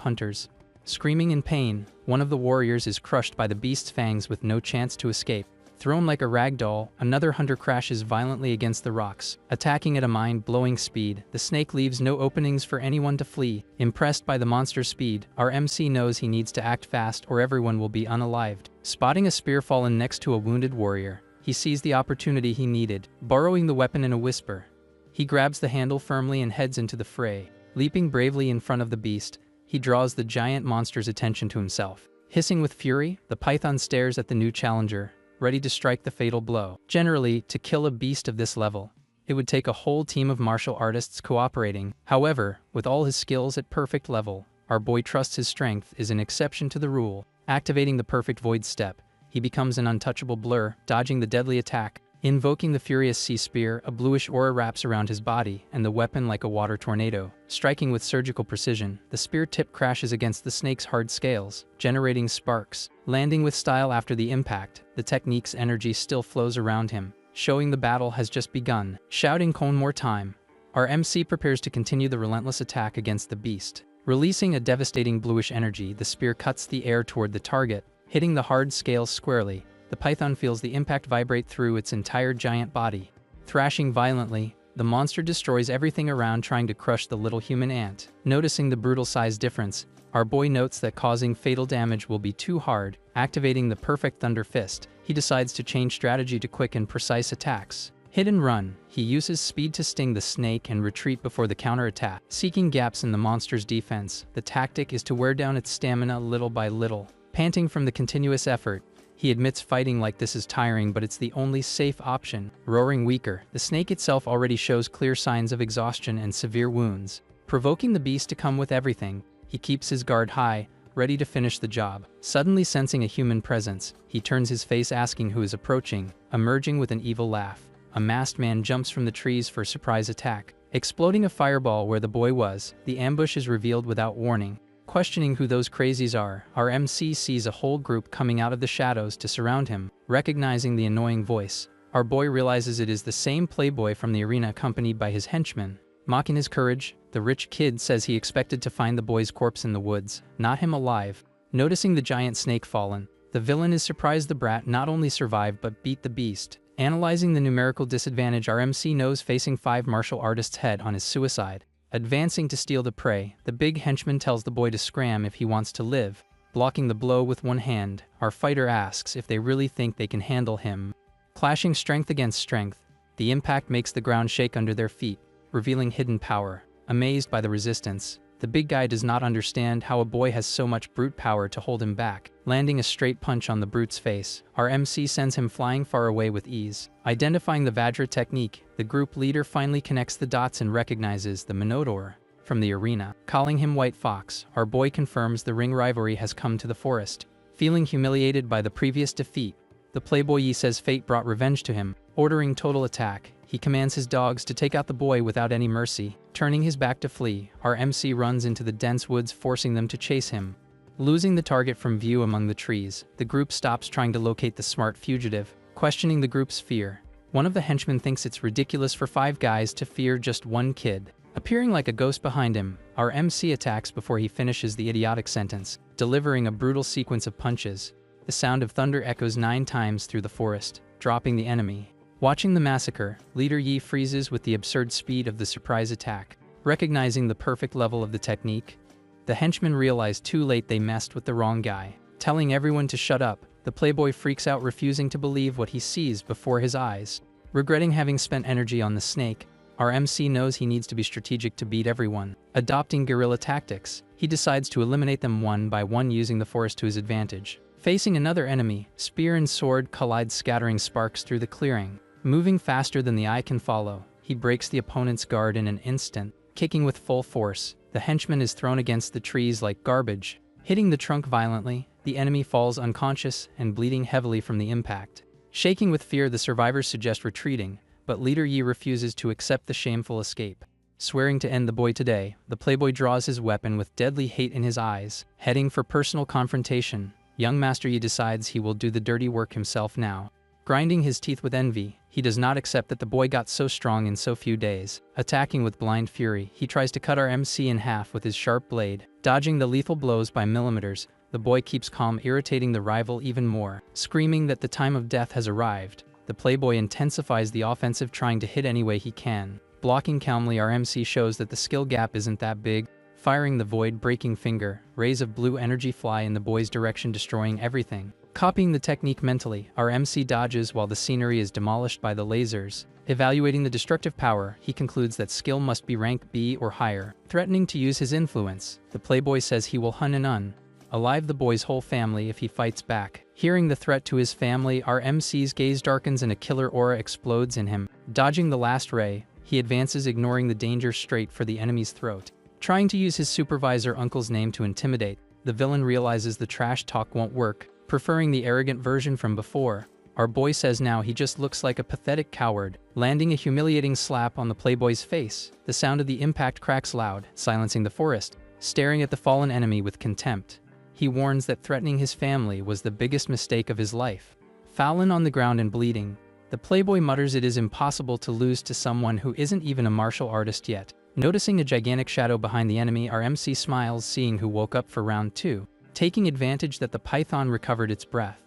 hunters. Screaming in pain, one of the warriors is crushed by the beast's fangs with no chance to escape. Thrown like a rag doll, another hunter crashes violently against the rocks. Attacking at a mind-blowing speed, the snake leaves no openings for anyone to flee. Impressed by the monster's speed, our MC knows he needs to act fast or everyone will be unalived. Spotting a spear fallen next to a wounded warrior, he sees the opportunity he needed. Borrowing the weapon in a whisper, he grabs the handle firmly and heads into the fray. Leaping bravely in front of the beast, he draws the giant monster's attention to himself. Hissing with fury, the python stares at the new challenger, ready to strike the fatal blow. Generally, to kill a beast of this level, it would take a whole team of martial artists cooperating. However, with all his skills at perfect level, our boy trusts his strength is an exception to the rule. Activating the perfect void step, he becomes an untouchable blur, dodging the deadly attack. Invoking the furious sea spear, a bluish aura wraps around his body and the weapon like a water tornado. Striking with surgical precision, the spear tip crashes against the snake's hard scales, generating sparks. Landing with style after the impact, the technique's energy still flows around him, showing the battle has just begun. Shouting "One more time," our MC prepares to continue the relentless attack against the beast. Releasing a devastating bluish energy, the spear cuts the air toward the target, hitting the hard scales squarely. The python feels the impact vibrate through its entire giant body. Thrashing violently, the monster destroys everything around, trying to crush the little human ant. Noticing the brutal size difference, our boy notes that causing fatal damage will be too hard. Activating the perfect Thunder Fist, he decides to change strategy to quick and precise attacks. Hit and run, he uses speed to sting the snake and retreat before the counterattack. Seeking gaps in the monster's defense, the tactic is to wear down its stamina little by little. Panting from the continuous effort, he admits fighting like this is tiring, but it's the only safe option. Roaring weaker, the snake itself already shows clear signs of exhaustion and severe wounds. Provoking the beast to come with everything, he keeps his guard high, ready to finish the job. Suddenly sensing a human presence, he turns his face, asking who is approaching. Emerging with an evil laugh, a masked man jumps from the trees for a surprise attack. Exploding a fireball where the boy was, the ambush is revealed without warning. Questioning who those crazies are, our MC sees a whole group coming out of the shadows to surround him. Recognizing the annoying voice, our boy realizes it is the same playboy from the arena, accompanied by his henchmen. Mocking his courage, the rich kid says he expected to find the boy's corpse in the woods, not him alive. Noticing the giant snake fallen, the villain is surprised the brat not only survived but beat the beast. Analyzing the numerical disadvantage, our MC knows facing 5 martial artists head on is suicide. Advancing to steal the prey, the big henchman tells the boy to scram if he wants to live. Blocking the blow with one hand, our fighter asks if they really think they can handle him. Clashing strength against strength, the impact makes the ground shake under their feet, revealing hidden power. Amazed by the resistance, the big guy does not understand how a boy has so much brute power to hold him back. Landing a straight punch on the brute's face, our MC sends him flying far away with ease. Identifying the Vajra technique, the group leader finally connects the dots and recognizes the Minotaur from the arena. Calling him White Fox, our boy confirms the ring rivalry has come to the forest. Feeling humiliated by the previous defeat, the playboy says fate brought revenge to him. Ordering total attack, he commands his dogs to take out the boy without any mercy. Turning his back to flee, our MC runs into the dense woods, forcing them to chase him. Losing the target from view among the trees, the group stops trying to locate the smart fugitive. Questioning the group's fear, one of the henchmen thinks it's ridiculous for 5 guys to fear just one kid. Appearing like a ghost behind him, our MC attacks before he finishes the idiotic sentence, delivering a brutal sequence of punches. The sound of thunder echoes 9 times through the forest, dropping the enemy. Watching the massacre, Leader Yi freezes with the absurd speed of the surprise attack. Recognizing the perfect level of the technique, the henchmen realize too late they messed with the wrong guy. Telling everyone to shut up, the playboy freaks out, refusing to believe what he sees before his eyes. Regretting having spent energy on the snake, our MC knows he needs to be strategic to beat everyone. Adopting guerrilla tactics, he decides to eliminate them one by one, using the forest to his advantage. Facing another enemy, spear and sword collide, scattering sparks through the clearing. Moving faster than the eye can follow, he breaks the opponent's guard in an instant. Kicking with full force, the henchman is thrown against the trees like garbage. Hitting the trunk violently, the enemy falls unconscious and bleeding heavily from the impact. Shaking with fear, the survivors suggest retreating, but leader Yi refuses to accept the shameful escape. Swearing to end the boy today, the playboy draws his weapon with deadly hate in his eyes. Heading for personal confrontation, young Master Yi decides he will do the dirty work himself now. Grinding his teeth with envy, he does not accept that the boy got so strong in so few days. Attacking with blind fury, he tries to cut our MC in half with his sharp blade. Dodging the lethal blows by millimeters, the boy keeps calm, irritating the rival even more. Screaming that the time of death has arrived, the playboy intensifies the offensive, trying to hit any way he can. Blocking calmly, our MC shows that the skill gap isn't that big. Firing the void breaking finger, rays of blue energy fly in the boy's direction, destroying everything. Copying the technique mentally, our MC dodges while the scenery is demolished by the lasers. Evaluating the destructive power, he concludes that skill must be rank B or higher. Threatening to use his influence, the playboy says he will hun and un alive the boy's whole family if he fights back. Hearing the threat to his family, our MC's gaze darkens and a killer aura explodes in him. Dodging the last ray, he advances, ignoring the danger, straight for the enemy's throat. Trying to use his supervisor uncle's name to intimidate, the villain realizes the trash talk won't work. Preferring the arrogant version from before, our boy says now he just looks like a pathetic coward. Landing a humiliating slap on the playboy's face, the sound of the impact cracks loud, silencing the forest. Staring at the fallen enemy with contempt, he warns that threatening his family was the biggest mistake of his life. Fallen on the ground and bleeding, the playboy mutters it is impossible to lose to someone who isn't even a martial artist yet. Noticing a gigantic shadow behind the enemy, our MC smiles, seeing who woke up for round 2. Taking advantage that the python recovered its breath,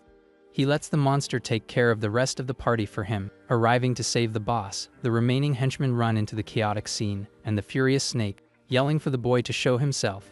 he lets the monster take care of the rest of the party for him. Arriving to save the boss, the remaining henchmen run into the chaotic scene, and the furious snake, yelling for the boy to show himself.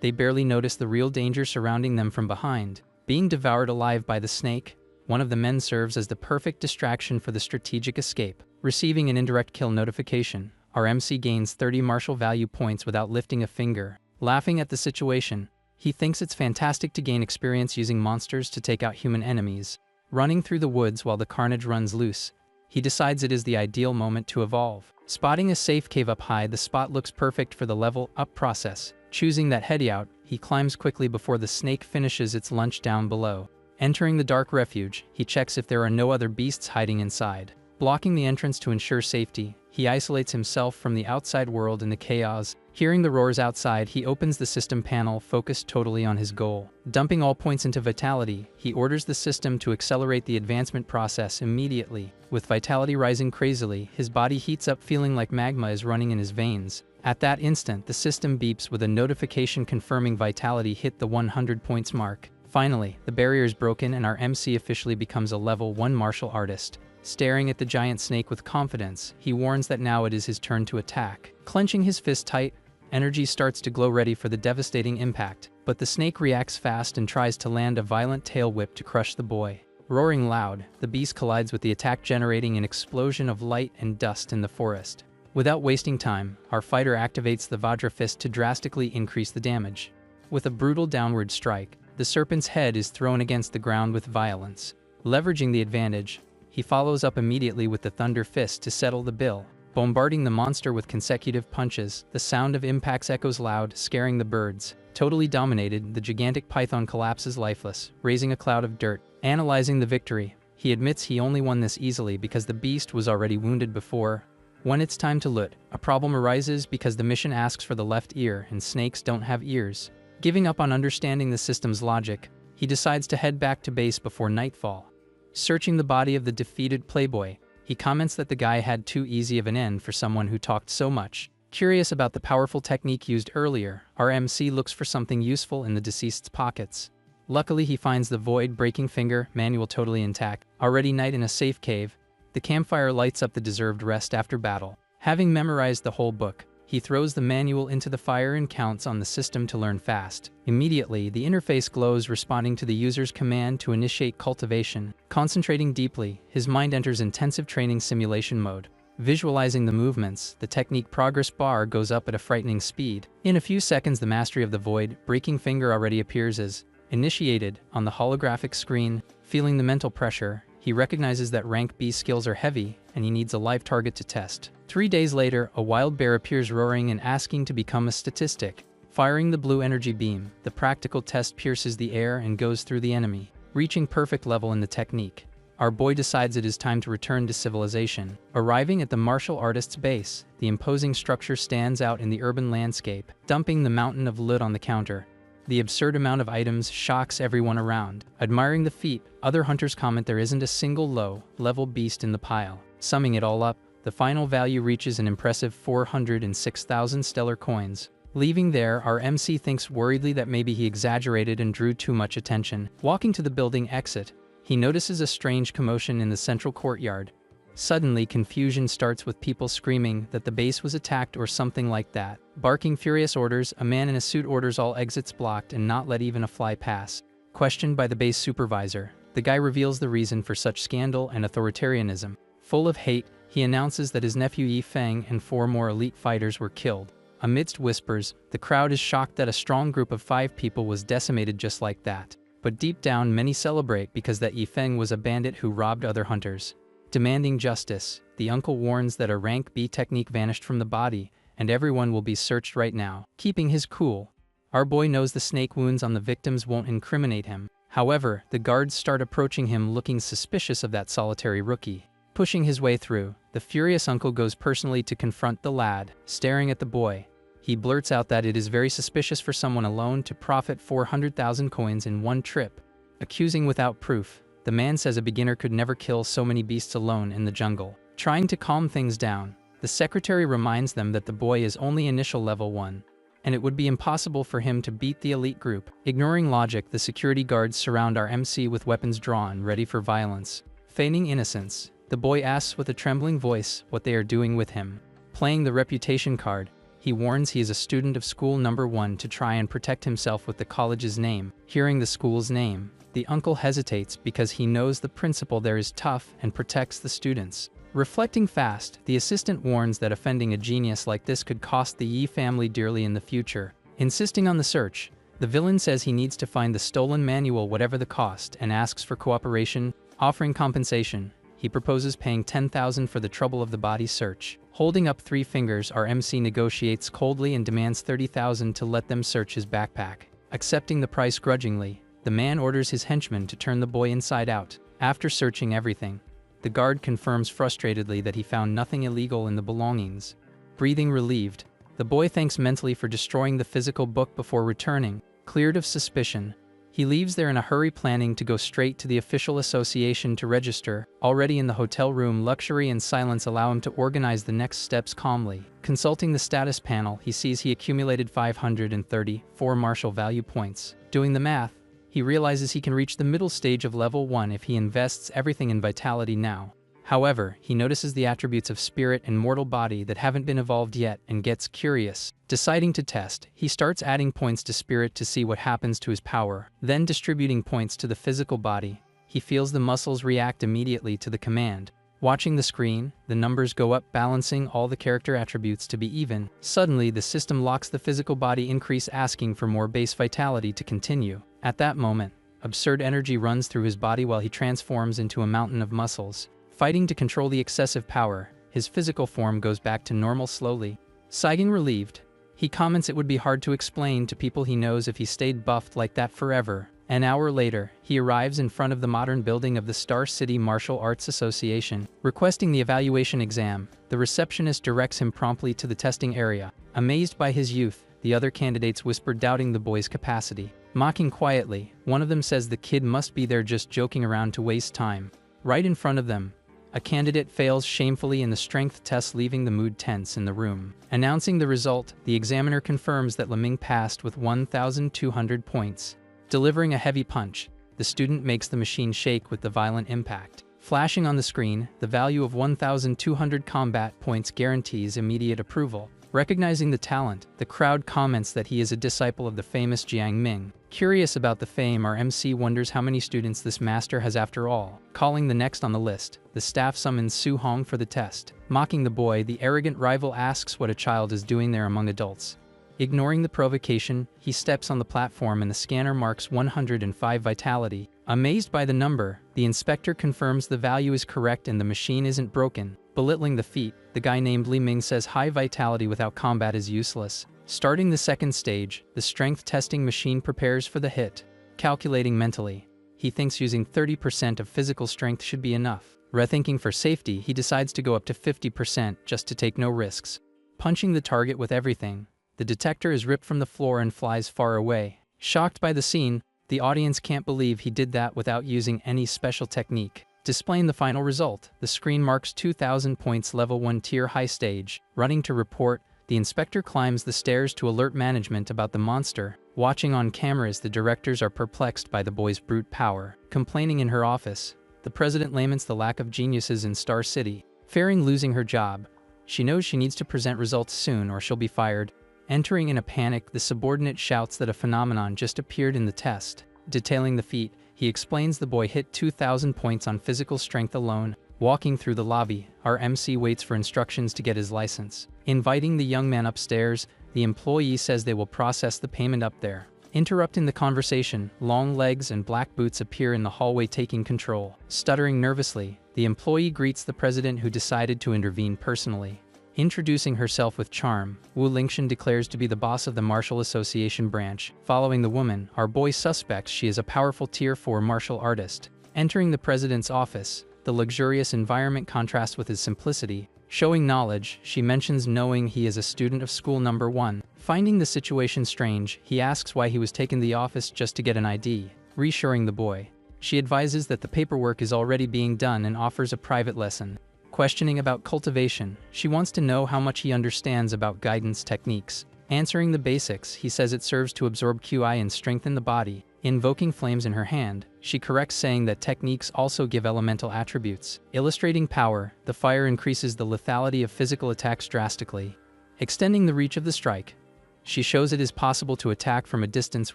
They barely notice the real danger surrounding them from behind. Being devoured alive by the snake, one of the men serves as the perfect distraction for the strategic escape. Receiving an indirect kill notification, our MC gains 30 martial value points without lifting a finger. Laughing at the situation, he thinks it's fantastic to gain experience using monsters to take out human enemies. Running through the woods while the carnage runs loose, he decides it is the ideal moment to evolve. Spotting a safe cave up high, the spot looks perfect for the level up process. Choosing that heady out, he climbs quickly before the snake finishes its lunch down below. Entering the dark refuge, he checks if there are no other beasts hiding inside. Blocking the entrance to ensure safety, he isolates himself from the outside world in the chaos. Hearing the roars outside, he opens the system panel, focused totally on his goal. Dumping all points into vitality, he orders the system to accelerate the advancement process immediately. With vitality rising crazily, his body heats up, feeling like magma is running in his veins. At that instant, the system beeps with a notification confirming vitality hit the 100 points mark. Finally, the barrier is broken and our MC officially becomes a level 1 martial artist. Staring at the giant snake with confidence, he warns that now it is his turn to attack. Clenching his fist tight, energy starts to glow, ready for the devastating impact. But the snake reacts fast and tries to land a violent tail whip to crush the boy. Roaring loud, the beast collides with the attack, generating an explosion of light and dust in the forest. Without wasting time, our fighter activates the Vajra Fist to drastically increase the damage. With a brutal downward strike, the serpent's head is thrown against the ground with violence. Leveraging the advantage, he follows up immediately with the Thunder Fist to settle the bill. Bombarding the monster with consecutive punches, the sound of impacts echoes loud, scaring the birds. Totally dominated, the gigantic python collapses lifeless, raising a cloud of dirt. Analyzing the victory, he admits he only won this easily because the beast was already wounded before. When it's time to loot, a problem arises because the mission asks for the left ear and snakes don't have ears. Giving up on understanding the system's logic, he decides to head back to base before nightfall. Searching the body of the defeated playboy, he comments that the guy had too easy of an end for someone who talked so much. Curious about the powerful technique used earlier, our MC looks for something useful in the deceased's pockets. Luckily, he finds the void breaking finger manual totally intact. Already night in a safe cave, the campfire lights up the deserved rest after battle. Having memorized the whole book, he throws the manual into the fire and counts on the system to learn fast. Immediately, the interface glows, responding to the user's command to initiate cultivation. Concentrating deeply, his mind enters intensive training simulation mode. Visualizing the movements, the technique progress bar goes up at a frightening speed. In a few seconds, the mastery of the void breaking finger already appears as Initiated, on the holographic screen, feeling the mental pressure, he recognizes that rank B skills are heavy and he needs a live target to test. 3 days later, a wild bear appears roaring and asking to become a statistic. Firing the blue energy beam, the practical test pierces the air and goes through the enemy, reaching perfect level in the technique. Our boy decides it is time to return to civilization. Arriving at the martial artist's base, the imposing structure stands out in the urban landscape, dumping the mountain of loot on the counter. The absurd amount of items shocks everyone around. Admiring the feat, other hunters comment there isn't a single low-level beast in the pile. Summing it all up, the final value reaches an impressive 406,000 stellar coins. Leaving there, our MC thinks worriedly that maybe he exaggerated and drew too much attention. Walking to the building exit, he notices a strange commotion in the central courtyard. Suddenly, confusion starts with people screaming that the base was attacked or something like that. Barking furious orders, a man in a suit orders all exits blocked and not let even a fly pass. Questioned by the base supervisor, the guy reveals the reason for such scandal and authoritarianism. Full of hate, he announces that his nephew Yi Feng and 4 more elite fighters were killed. Amidst whispers, the crowd is shocked that a strong group of 5 people was decimated just like that. But deep down, many celebrate because that Yi Feng was a bandit who robbed other hunters. Demanding justice, the uncle warns that a rank B technique vanished from the body, and everyone will be searched right now. Keeping his cool, our boy knows the snake wounds on the victims won't incriminate him. However, the guards start approaching him looking suspicious of that solitary rookie. Pushing his way through, the furious uncle goes personally to confront the lad. Staring at the boy, he blurts out that it is very suspicious for someone alone to profit 400,000 coins in one trip. Accusing without proof, the man says a beginner could never kill so many beasts alone in the jungle. Trying to calm things down, the secretary reminds them that the boy is only initial level 1, and it would be impossible for him to beat the elite group. Ignoring logic, the security guards surround our MC with weapons drawn, ready for violence. Feigning innocence, the boy asks with a trembling voice what they are doing with him. Playing the reputation card, he warns he is a student of school number 1 to try and protect himself with the college's name. Hearing the school's name, the uncle hesitates because he knows the principal there is tough and protects the students. Reflecting fast, the assistant warns that offending a genius like this could cost the Yi family dearly in the future. Insisting on the search, the villain says he needs to find the stolen manual whatever the cost and asks for cooperation. Offering compensation, he proposes paying 10,000 for the trouble of the body search. Holding up 3 fingers, our MC negotiates coldly and demands 30,000 to let them search his backpack. Accepting the price grudgingly, the man orders his henchman to turn the boy inside out. After searching everything, the guard confirms frustratedly that he found nothing illegal in the belongings. Breathing relieved, the boy thanks mentally for destroying the physical book before returning. Cleared of suspicion, he leaves there in a hurry, planning to go straight to the official association to register. Already in the hotel room, luxury and silence allow him to organize the next steps calmly. Consulting the status panel, he sees he accumulated 534 martial value points. Doing the math, he realizes he can reach the middle stage of level 1 if he invests everything in vitality now. However, he notices the attributes of spirit and mortal body that haven't been evolved yet and gets curious. Deciding to test, he starts adding points to spirit to see what happens to his power, then distributing points to the physical body. He feels the muscles react immediately to the command. Watching the screen, the numbers go up, balancing all the character attributes to be even. Suddenly, the system locks the physical body increase, asking for more base vitality to continue. At that moment, absurd energy runs through his body while he transforms into a mountain of muscles. Fighting to control the excessive power, his physical form goes back to normal slowly. Sighing relieved, he comments it would be hard to explain to people he knows if he stayed buffed like that forever. An hour later, he arrives in front of the modern building of the Star City Martial Arts Association. Requesting the evaluation exam, the receptionist directs him promptly to the testing area. Amazed by his youth, the other candidates whisper, doubting the boy's capacity. Mocking quietly, one of them says the kid must be there just joking around to waste time. Right in front of them, a candidate fails shamefully in the strength test, leaving the mood tense in the room. Announcing the result, the examiner confirms that Leming passed with 1,200 points. Delivering a heavy punch, the student makes the machine shake with the violent impact. Flashing on the screen, the value of 1,200 combat points guarantees immediate approval. Recognizing the talent, the crowd comments that he is a disciple of the famous Jiang Ming. Curious about the fame, our MC wonders how many students this master has after all. Calling the next on the list, the staff summons Su Hong for the test. Mocking the boy, the arrogant rival asks what a child is doing there among adults. Ignoring the provocation, he steps on the platform and the scanner marks 105 vitality. Amazed by the number, the inspector confirms the value is correct and the machine isn't broken. Belittling the feat, the guy named Li Ming says high vitality without combat is useless. Starting the second stage, the strength testing machine prepares for the hit. Calculating mentally, he thinks using 30% of physical strength should be enough. Rethinking for safety, he decides to go up to 50% just to take no risks. Punching the target with everything, the detector is ripped from the floor and flies far away. Shocked by the scene, the audience can't believe he did that without using any special technique. Displaying the final result, the screen marks 2,000 points level 1 tier high stage. Running to report, the inspector climbs the stairs to alert management about the monster. Watching on cameras, the directors are perplexed by the boy's brute power. Complaining in her office, the president laments the lack of geniuses in Star City. Fearing losing her job, she knows she needs to present results soon or she'll be fired. Entering in a panic, the subordinate shouts that a phenomenon just appeared in the test. Detailing the feat, he explains the boy hit 2,000 points on physical strength alone. Walking through the lobby, our MC waits for instructions to get his license. Inviting the young man upstairs, the employee says they will process the payment up there. Interrupting the conversation, long legs and black boots appear in the hallway taking control. Stuttering nervously, the employee greets the president who decided to intervene personally. Introducing herself with charm, Wu Lingshan declares to be the boss of the Martial Association branch. Following the woman, our boy suspects she is a powerful Tier 4 martial artist. Entering the president's office, the luxurious environment contrasts with his simplicity. Showing knowledge, she mentions knowing he is a student of school number 1. Finding the situation strange, he asks why he was taken to the office just to get an ID. Reassuring the boy, she advises that the paperwork is already being done and offers a private lesson. Questioning about cultivation, she wants to know how much he understands about guidance techniques. Answering the basics, he says it serves to absorb QI and strengthen the body. Invoking flames in her hand, she corrects saying that techniques also give elemental attributes. Illustrating power, the fire increases the lethality of physical attacks drastically. Extending the reach of the strike, she shows it is possible to attack from a distance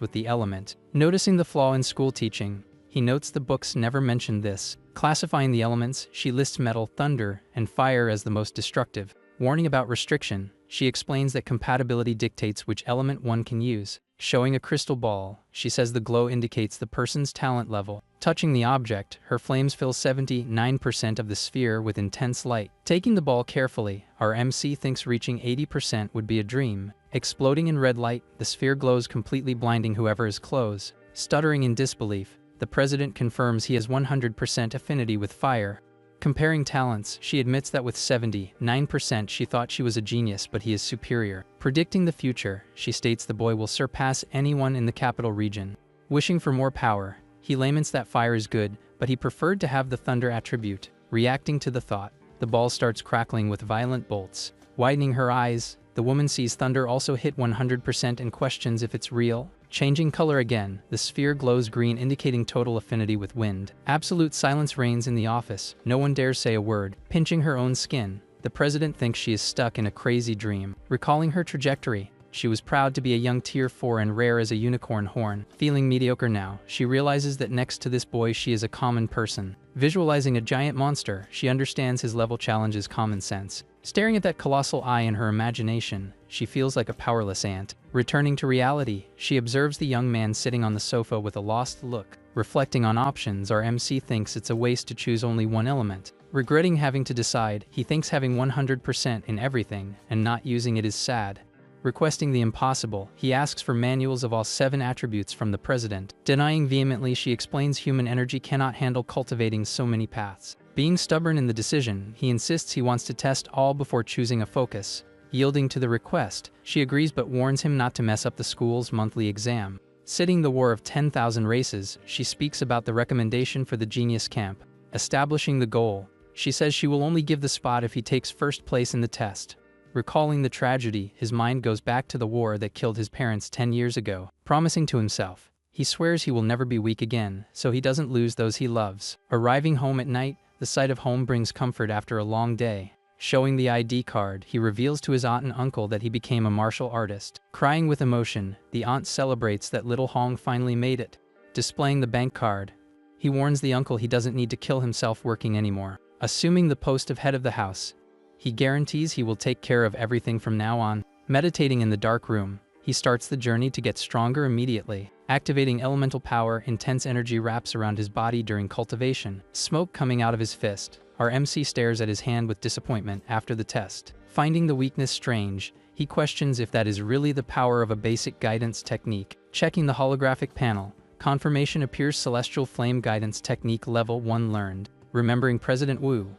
with the element. Noticing the flaw in school teaching, he notes the books never mention this. Classifying the elements, she lists metal, thunder, and fire as the most destructive. Warning about restriction, she explains that compatibility dictates which element one can use. Showing a crystal ball, she says the glow indicates the person's talent level. Touching the object, her flames fill 79% of the sphere with intense light. Taking the ball carefully, our MC thinks reaching 80% would be a dream. Exploding in red light, the sphere glows completely blinding whoever is close. Stuttering in disbelief, the president confirms he has 100% affinity with fire. Comparing talents, she admits that with 79% she thought she was a genius, but he is superior. Predicting the future, she states the boy will surpass anyone in the capital region. Wishing for more power, he laments that fire is good, but he preferred to have the thunder attribute. Reacting to the thought, the ball starts crackling with violent bolts. Widening her eyes, the woman sees thunder also hit 100% and questions if it's real. Changing color again, the sphere glows green indicating total affinity with wind. Absolute silence reigns in the office, no one dares say a word. Pinching her own skin, the president thinks she is stuck in a crazy dream. Recalling her trajectory, she was proud to be a young Tier 4 and rare as a unicorn horn. Feeling mediocre now, she realizes that next to this boy she is a common person. Visualizing a giant monster, she understands his level challenges common sense. Staring at that colossal eye in her imagination, she feels like a powerless ant. Returning to reality, she observes the young man sitting on the sofa with a lost look. Reflecting on options, our MC thinks it's a waste to choose only one element. Regretting having to decide, he thinks having 100% in everything and not using it is sad. Requesting the impossible, he asks for manuals of all 7 attributes from the president. Denying vehemently, she explains human energy cannot handle cultivating so many paths. Being stubborn in the decision, he insists he wants to test all before choosing a focus. Yielding to the request, she agrees but warns him not to mess up the school's monthly exam. Sitting the War of 10,000 Races, she speaks about the recommendation for the Genius Camp. Establishing the goal, she says she will only give the spot if he takes first place in the test. Recalling the tragedy, his mind goes back to the war that killed his parents 10 years ago. Promising to himself, he swears he will never be weak again, so he doesn't lose those he loves. Arriving home at night, the sight of home brings comfort after a long day. Showing the ID card, he reveals to his aunt and uncle that he became a martial artist. Crying with emotion, the aunt celebrates that little Hong finally made it. Displaying the bank card, he warns the uncle he doesn't need to kill himself working anymore. Assuming the post of head of the house, he guarantees he will take care of everything from now on. Meditating in the dark room, He starts the journey to get stronger immediately. Activating elemental power, intense energy wraps around his body during cultivation, smoke coming out of his fist. Our MC stares at his hand with disappointment after the test. Finding the weakness strange, he questions if that is really the power of a basic guidance technique. Checking the holographic panel, confirmation appears: Celestial Flame Guidance Technique Level 1 learned. Remembering President Wu,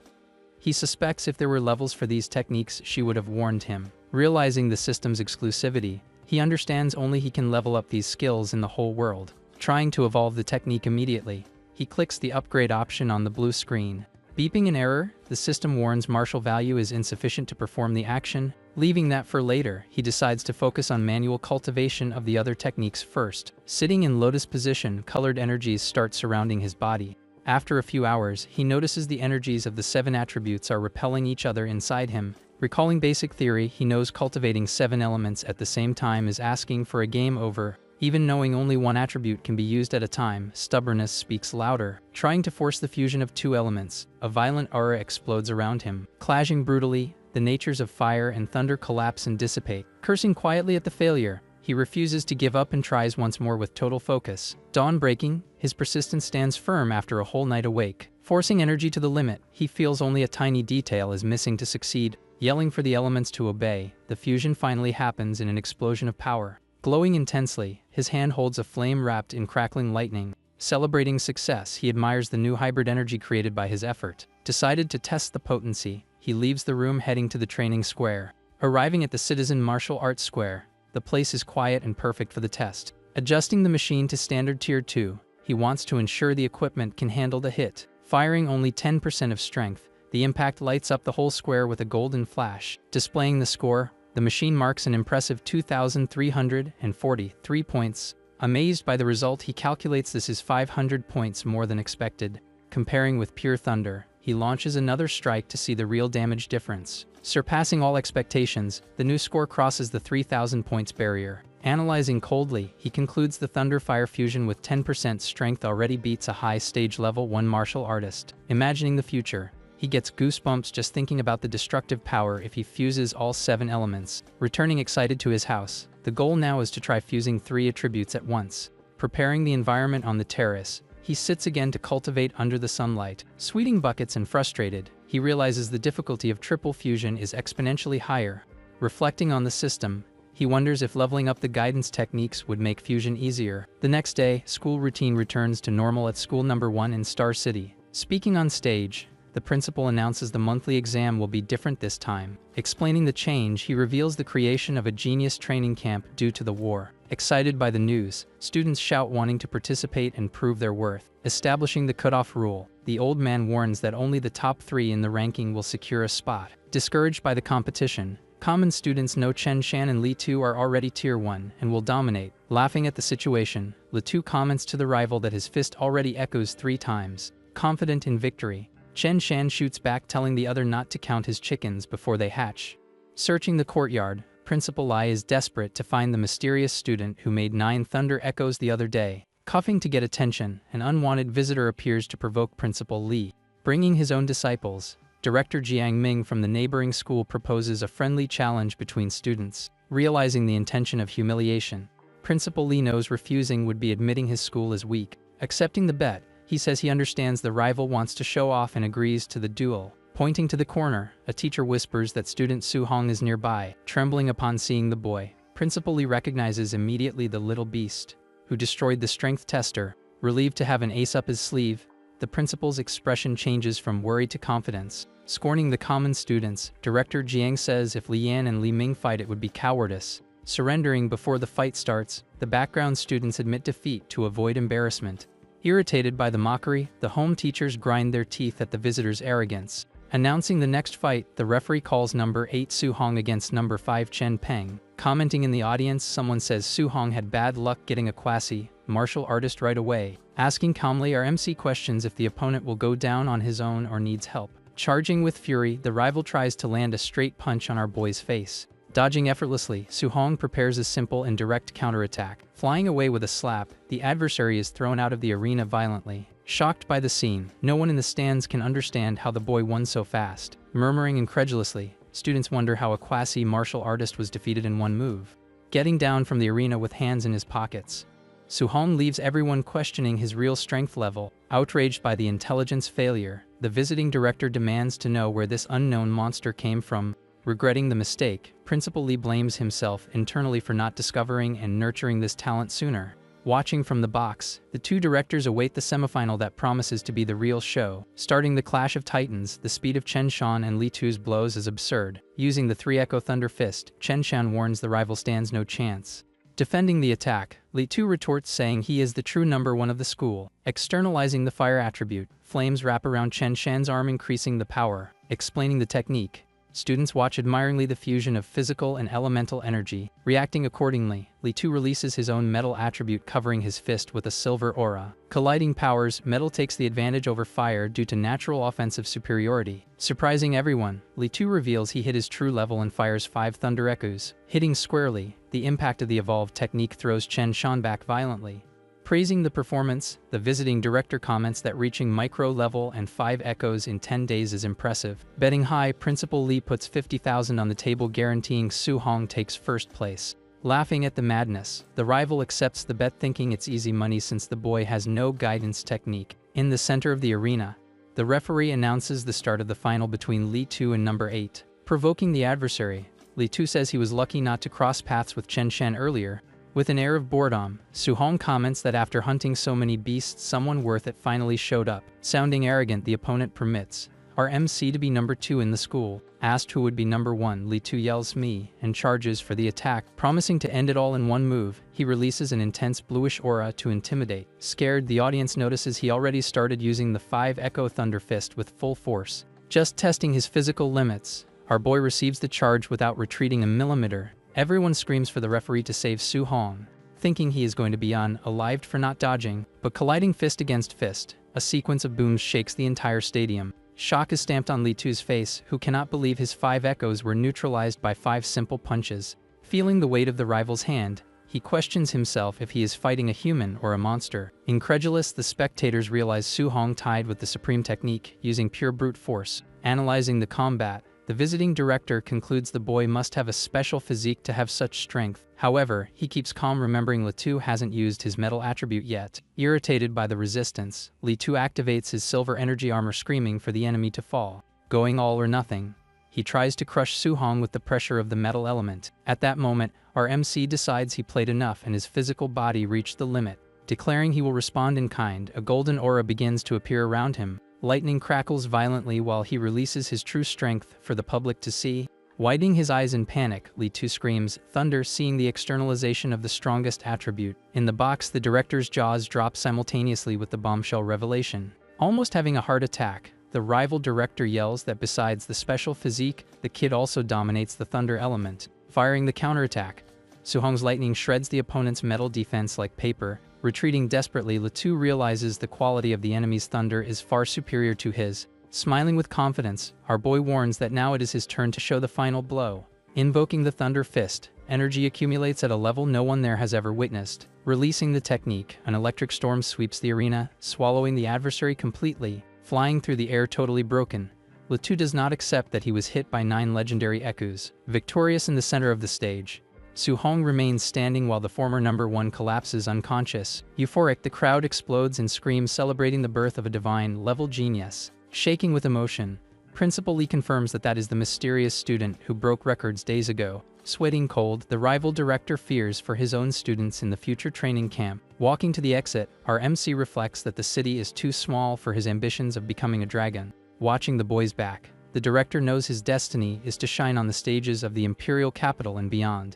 he suspects if there were levels for these techniques, she would have warned him. Realizing the system's exclusivity, he understands only he can level up these skills in the whole world. Trying to evolve the technique immediately, he clicks the upgrade option on the blue screen. Beeping an error, the system warns martial value is insufficient to perform the action. Leaving that for later, he decides to focus on manual cultivation of the other techniques first. Sitting in lotus position, colored energies start surrounding his body. After a few hours, he notices the energies of the 7 attributes are repelling each other inside him. Recalling basic theory, he knows cultivating 7 elements at the same time is asking for a game over. Even knowing only one attribute can be used at a time, stubbornness speaks louder. Trying to force the fusion of 2 elements, a violent aura explodes around him. Clashing brutally, the natures of fire and thunder collapse and dissipate. Cursing quietly at the failure, he refuses to give up and tries once more with total focus. Dawn breaking, his persistence stands firm after a whole night awake. Forcing energy to the limit, he feels only a tiny detail is missing to succeed. Yelling for the elements to obey, the fusion finally happens in an explosion of power. Glowing intensely, his hand holds a flame wrapped in crackling lightning. Celebrating success, he admires the new hybrid energy created by his effort. Decided to test the potency, he leaves the room heading to the training square. Arriving at the Citizen Martial Arts Square, the place is quiet and perfect for the test. Adjusting the machine to standard tier 2, he wants to ensure the equipment can handle the hit. Firing only 10% of strength, the impact lights up the whole square with a golden flash. Displaying the score, the machine marks an impressive 2,343 points. Amazed by the result, he calculates this is 500 points more than expected. Comparing with pure thunder, he launches another strike to see the real damage difference. Surpassing all expectations, the new score crosses the 3,000 points barrier. Analyzing coldly, he concludes the Thunder Fire fusion with 10% strength already beats a high stage level 1 martial artist. Imagining the future, he gets goosebumps just thinking about the destructive power if he fuses all 7 elements. Returning excited to his house, the goal now is to try fusing 3 attributes at once. Preparing the environment on the terrace, he sits again to cultivate under the sunlight. Sweating buckets and frustrated, he realizes the difficulty of triple fusion is exponentially higher. Reflecting on the system, he wonders if leveling up the guidance techniques would make fusion easier. The next day, school routine returns to normal at school number 1 in Star City. Speaking on stage, the principal announces the monthly exam will be different this time. Explaining the change, he reveals the creation of a genius training camp due to the war. Excited by the news, students shout wanting to participate and prove their worth. Establishing the cutoff rule, the old man warns that only the top 3 in the ranking will secure a spot. Discouraged by the competition, common students know Chen Shan and Li Tu are already tier 1 and will dominate. Laughing at the situation, Li Tu comments to the rival that his fist already echoes 3 times. Confident in victory, Chen Shan shoots back telling the other not to count his chickens before they hatch. Searching the courtyard, Principal Lai is desperate to find the mysterious student who made 9 thunder echoes the other day. Coughing to get attention, an unwanted visitor appears to provoke Principal Li. Bringing his own disciples, Director Jiang Ming from the neighboring school proposes a friendly challenge between students. Realizing the intention of humiliation, Principal Li knows refusing would be admitting his school is weak. Accepting the bet, he says he understands the rival wants to show off and agrees to the duel. Pointing to the corner, a teacher whispers that student Su Hong is nearby. Trembling upon seeing the boy, Principal Li recognizes immediately the little beast who destroyed the strength tester. Relieved to have an ace up his sleeve, the principal's expression changes from worry to confidence. Scorning the common students, Director Jiang says if Li Yan and Li Ming fight it would be cowardice. Surrendering before the fight starts, the background students admit defeat to avoid embarrassment. Irritated by the mockery, the home teachers grind their teeth at the visitors' arrogance. Announcing the next fight, the referee calls number 8 Su Hong against number 5 Chen Peng. Commenting in the audience, someone says Su Hong had bad luck getting a quasi martial artist right away. Asking calmly, our MC questions if the opponent will go down on his own or needs help. Charging with fury, the rival tries to land a straight punch on our boy's face. Dodging effortlessly, Su Hong prepares a simple and direct counterattack. Flying away with a slap, the adversary is thrown out of the arena violently. Shocked by the scene, no one in the stands can understand how the boy won so fast. Murmuring incredulously, students wonder how a quasi martial artist was defeated in one move. getting down from the arena with hands in his pockets. Su-hong leaves everyone questioning his real strength level. Outraged by the intelligence failure, the visiting director demands to know where this unknown monster came from. Regretting the mistake, Principal Lee blames himself internally for not discovering and nurturing this talent sooner. Watching from the box, the two directors await the semifinal that promises to be the real show. Starting the Clash of Titans, the speed of Chen Shan and Li Tu's blows is absurd. Using the 3-Echo Thunder Fist, Chen Shan warns the rival stands no chance. Defending the attack, Li Tu retorts saying he is the true number one of the school. Externalizing the fire attribute, flames wrap around Chen Shan's arm, increasing the power. Explaining the technique, students watch admiringly the fusion of physical and elemental energy. Reacting accordingly, Li Tu releases his own metal attribute, covering his fist with a silver aura. Colliding powers, metal takes the advantage over fire due to natural offensive superiority. Surprising everyone, Li Tu reveals he hit his true level and fires 5 Thunder Echoes. Hitting squarely, the impact of the evolved technique throws Chen Shan back violently. Praising the performance, the visiting director comments that reaching micro level and 5 echoes in 10 days is impressive. Betting high, Principal Lee puts 50,000 on the table, guaranteeing Su-hong takes first place. Laughing at the madness, the rival accepts the bet, thinking it's easy money since the boy has no guidance technique. In the center of the arena, the referee announces the start of the final between Li Tu and number 8. Provoking the adversary, Li Tu says he was lucky not to cross paths with Chen Shan earlier. With an air of boredom, Su-hong comments that after hunting so many beasts, someone worth it finally showed up. Sounding arrogant, the opponent permits our MC to be number 2 in the school. Asked who would be number 1, Li Tu yells me and charges for the attack. Promising to end it all in one move, he releases an intense bluish aura to intimidate. Scared, the audience notices he already started using the 5-Echo Thunder Fist with full force. Just testing his physical limits, our boy receives the charge without retreating a millimeter. Everyone screams for the referee to save Su-hong, thinking he is going to be unalived for not dodging, but colliding fist against fist, a sequence of booms shakes the entire stadium. Shock is stamped on Li Tu's face, who cannot believe his 5 echoes were neutralized by 5 simple punches. Feeling the weight of the rival's hand, he questions himself if he is fighting a human or a monster. Incredulous, the spectators realize Su-hong tied with the supreme technique, using pure brute force. Analyzing the combat, the visiting director concludes the boy must have a special physique to have such strength. However, he keeps calm, remembering Li Tu hasn't used his metal attribute yet. Irritated by the resistance, Li Tu activates his silver energy armor, screaming for the enemy to fall. Going all or nothing, he tries to crush Su-hong with the pressure of the metal element. At that moment, our MC decides he played enough and his physical body reached the limit. Declaring he will respond in kind, a golden aura begins to appear around him. Lightning crackles violently while he releases his true strength for the public to see. Widening his eyes in panic, Li Tu screams, "Thunder!" seeing the externalization of the strongest attribute. In the box, the director's jaws drop simultaneously with the bombshell revelation. Almost having a heart attack, the rival director yells that besides the special physique, the kid also dominates the thunder element. Firing the counterattack, Su-hong's lightning shreds the opponent's metal defense like paper. Retreating desperately, Li Tu realizes the quality of the enemy's thunder is far superior to his. Smiling with confidence, our boy warns that now it is his turn to show the final blow. Invoking the Thunder Fist, energy accumulates at a level no one there has ever witnessed. Releasing the technique, an electric storm sweeps the arena, swallowing the adversary completely. Flying through the air totally broken, Li Tu does not accept that he was hit by 9 legendary echoes. Victorious in the center of the stage, Su-hong remains standing while the former number 1 collapses unconscious. Euphoric, the crowd explodes in screams celebrating the birth of a divine-level genius. Shaking with emotion, Principal Lee confirms that is the mysterious student who broke records days ago. Sweating cold, the rival director fears for his own students in the future training camp. Walking to the exit, our MC reflects that the city is too small for his ambitions of becoming a dragon. Watching the boys back, the director knows his destiny is to shine on the stages of the imperial capital and beyond.